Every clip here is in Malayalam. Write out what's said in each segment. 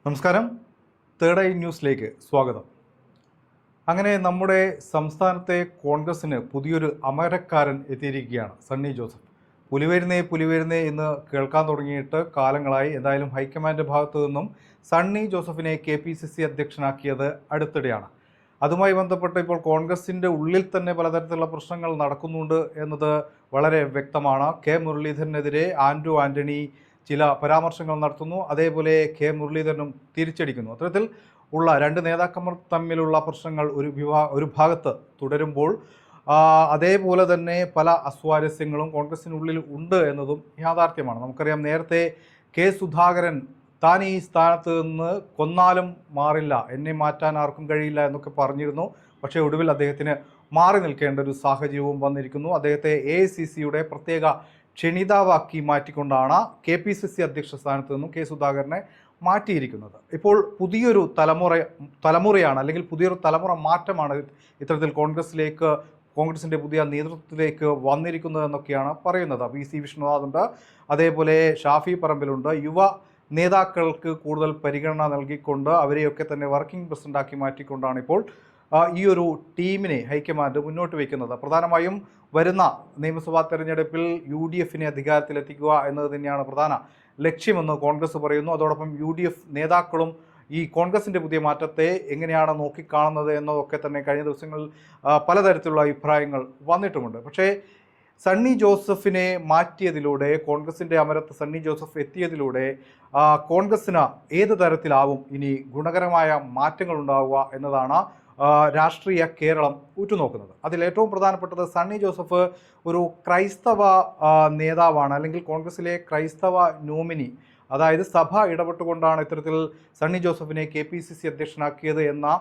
നമസ്കാരം. തേർഡ് ഐ ന്യൂസിലേക്ക് സ്വാഗതം. അങ്ങനെ നമ്മുടെ സംസ്ഥാനത്തെ കോൺഗ്രസിന് പുതിയൊരു അമരക്കാരൻ എത്തിയിരിക്കുകയാണ്. സണ്ണി ജോസഫ്. പുലിവരുന്നേ എന്ന് കേൾക്കാൻ തുടങ്ങിയിട്ട് കാലങ്ങളായി. എന്തായാലും ഹൈക്കമാൻഡ് ഭാഗത്തു നിന്നും സണ്ണി ജോസഫിനെ KPCC അധ്യക്ഷനാക്കിയത് അടുത്തിടെയാണ്. അതുമായി ബന്ധപ്പെട്ട് ഇപ്പോൾ കോൺഗ്രസിൻ്റെ ഉള്ളിൽ തന്നെ പലതരത്തിലുള്ള പ്രശ്നങ്ങൾ നടക്കുന്നുണ്ട് എന്നത് വളരെ വ്യക്തമാണ്. മുരളീധരനെതിരെ ആൻ്റണി ചില പരാമർശങ്ങൾ നടത്തുന്നു. അതേപോലെ മുരളീധരനും തിരിച്ചടിക്കുന്നു. അത്തരത്തിൽ ഉള്ള രണ്ട് നേതാക്കന്മാർ തമ്മിലുള്ള പ്രശ്നങ്ങൾ ഒരു ഭാഗത്ത് തുടരുമ്പോൾ അതേപോലെ തന്നെ പല അസ്വാരസ്യങ്ങളും കോൺഗ്രസിനുള്ളിൽ ഉണ്ട് എന്നതും യാഥാർത്ഥ്യമാണ്. നമുക്കറിയാം, നേരത്തെ സുധാകരൻ താൻ ഈ സ്ഥാനത്ത് നിന്ന് കൊന്നാലും മാറില്ല, എന്നെ മാറ്റാൻ ആർക്കും കഴിയില്ല എന്നൊക്കെ പറഞ്ഞിരുന്നു. പക്ഷേ ഒടുവിൽ അദ്ദേഹത്തിന് മാറി നിൽക്കേണ്ട ഒരു സാഹചര്യവും വന്നിരിക്കുന്നു. അദ്ദേഹത്തെ AICCയുടെ പ്രത്യേക ക്ഷണിതാവാക്കി മാറ്റിക്കൊണ്ടാണ് KPCC അധ്യക്ഷ സ്ഥാനത്ത് നിന്നും സുധാകരനെ മാറ്റിയിരിക്കുന്നത്. ഇപ്പോൾ പുതിയൊരു തലമുറയാണ്, അല്ലെങ്കിൽ പുതിയൊരു തലമുറ മാറ്റമാണ് ഇത്തരത്തിൽ കോൺഗ്രസിൻ്റെ പുതിയ നേതൃത്വത്തിലേക്ക് വന്നിരിക്കുന്നത് എന്നൊക്കെയാണ് പറയുന്നത്. PC വിഷ്ണുനാഥുണ്ട്, അതേപോലെ ഷാഫി പറമ്പിലുണ്ട്. യുവ നേതാക്കൾക്ക് കൂടുതൽ പരിഗണന നൽകിക്കൊണ്ട് അവരെയൊക്കെ തന്നെ വർക്കിംഗ് പ്രസിഡന്റാക്കി മാറ്റിക്കൊണ്ടാണ് ഇപ്പോൾ ഈ ഒരു ടീമിനെ ഹൈക്കമാൻഡ് മുന്നോട്ട് വയ്ക്കുന്നത്. പ്രധാനമായും വരുന്ന നിയമസഭാ തെരഞ്ഞെടുപ്പിൽ UDFനെ അധികാരത്തിലെത്തിക്കുക എന്നത് തന്നെയാണ് പ്രധാന ലക്ഷ്യമെന്ന് കോൺഗ്രസ് പറയുന്നു. അതോടൊപ്പം UDF നേതാക്കളും ഈ കോൺഗ്രസിൻ്റെ പുതിയ മാറ്റത്തെ എങ്ങനെയാണ് നോക്കിക്കാണുന്നത് എന്നതൊക്കെ തന്നെ കഴിഞ്ഞ ദിവസങ്ങളിൽ പലതരത്തിലുള്ള അഭിപ്രായങ്ങൾ വന്നിട്ടുമുണ്ട്. പക്ഷേ സണ്ണി ജോസഫിനെ മാറ്റിയതിലൂടെ, കോൺഗ്രസിൻ്റെ അമരത്ത് സണ്ണി ജോസഫ് എത്തിയതിലൂടെ കോൺഗ്രസിന് ഏത് തരത്തിലാവും ഇനി ഗുണകരമായ മാറ്റങ്ങൾ ഉണ്ടാവുക എന്നതാണ് രാഷ്ട്രീയ കേരളം ഉറ്റുനോക്കുന്നത്. അതിൽ ഏറ്റവും പ്രധാനപ്പെട്ടത് സണ്ണി ജോസഫ് ഒരു ക്രൈസ്തവ നേതാവാണ്, അല്ലെങ്കിൽ കോൺഗ്രസിലെ ക്രൈസ്തവ നോമിനി. അതായത് സഭ ഇടപെട്ടുകൊണ്ടാണ് ഇത്തരത്തിൽ സണ്ണി ജോസഫിനെ KPCC അധ്യക്ഷനാക്കിയത് എന്ന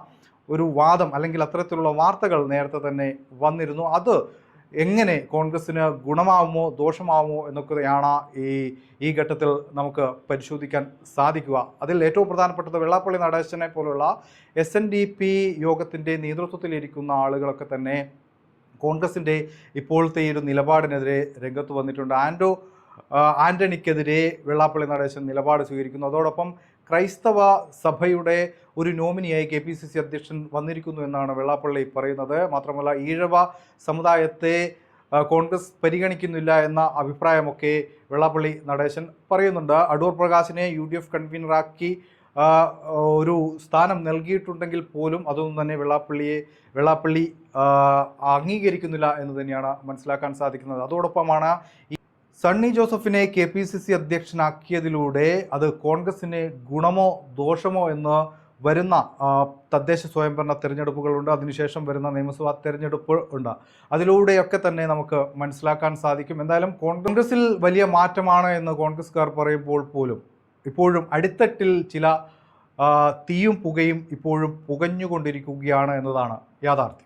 ഒരു വാദം, അല്ലെങ്കിൽ അത്തരത്തിലുള്ള വാർത്തകൾ നേരത്തെ തന്നെ വന്നിരുന്നു. അത് എങ്ങനെ കോൺഗ്രസിന് ഗുണമാവുമോ ദോഷമാവുമോ എന്നൊക്കെയാണ് ഈ ഘട്ടത്തിൽ നമുക്ക് പരിശോധിക്കാൻ സാധിക്കുക. അതിൽ ഏറ്റവും പ്രധാനപ്പെട്ടത് വെള്ളാപ്പള്ളി നടേശനെ പോലുള്ള SNDP യോഗത്തിൻ്റെ നേതൃത്വത്തിലിരിക്കുന്ന ആളുകളൊക്കെ തന്നെ കോൺഗ്രസിൻ്റെ ഇപ്പോഴത്തെ ഈ ഒരു നിലപാടിനെതിരെ രംഗത്ത് വന്നിട്ടുണ്ട്. ആൻ്റണിക്കെതിരെ വെള്ളാപ്പള്ളി നടേശൻ നിലപാട് സ്വീകരിക്കുന്നു. അതോടൊപ്പം ക്രൈസ്തവ സഭയുടെ ഒരു നോമിനിയായി KPCC അധ്യക്ഷൻ വന്നിരിക്കുന്നു എന്നാണ് വെള്ളാപ്പള്ളി പറയുന്നത്. മാത്രമല്ല, ഈഴവ സമുദായത്തെ കോൺഗ്രസ് പരിഗണിക്കുന്നില്ല എന്ന അഭിപ്രായമൊക്കെ വെള്ളാപ്പള്ളി നടേശൻ പറയുന്നുണ്ട്. അടൂർ പ്രകാശിനെ UDF കൺവീനറാക്കി ഒരു സ്ഥാനം നൽകിയിട്ടുണ്ടെങ്കിൽ പോലും അതൊന്നും തന്നെ വെള്ളാപ്പള്ളി അംഗീകരിക്കുന്നില്ല എന്ന് തന്നെയാണ് മനസ്സിലാക്കാൻ സാധിക്കുന്നത്. അതോടൊപ്പമാണ് സണ്ണി ജോസഫിനെ KPCC അധ്യക്ഷനാക്കിയതിലൂടെ അത് കോൺഗ്രസിന് ഗുണമോ ദോഷമോ എന്ന് വരുന്ന തദ്ദേശ സ്വയംഭരണ തിരഞ്ഞെടുപ്പുകളുണ്ട്, അതിനുശേഷം വരുന്ന നിയമസഭാ തിരഞ്ഞെടുപ്പ് ഉണ്ട്. അതിലൂടെയൊക്കെ തന്നെ നമുക്ക് മനസ്സിലാക്കാൻ സാധിക്കും. എന്തായാലും കോൺഗ്രസിൽ വലിയ മാറ്റമാണ് എന്ന് കോൺഗ്രസ്സുകാർ പറയുമ്പോൾ പോലും ഇപ്പോഴും അടിത്തട്ടിൽ ചില തീയും പുകയും ഇപ്പോഴും പുകഞ്ഞുകൊണ്ടിരിക്കുകയാണ് എന്നതാണ് യാഥാർത്ഥ്യം.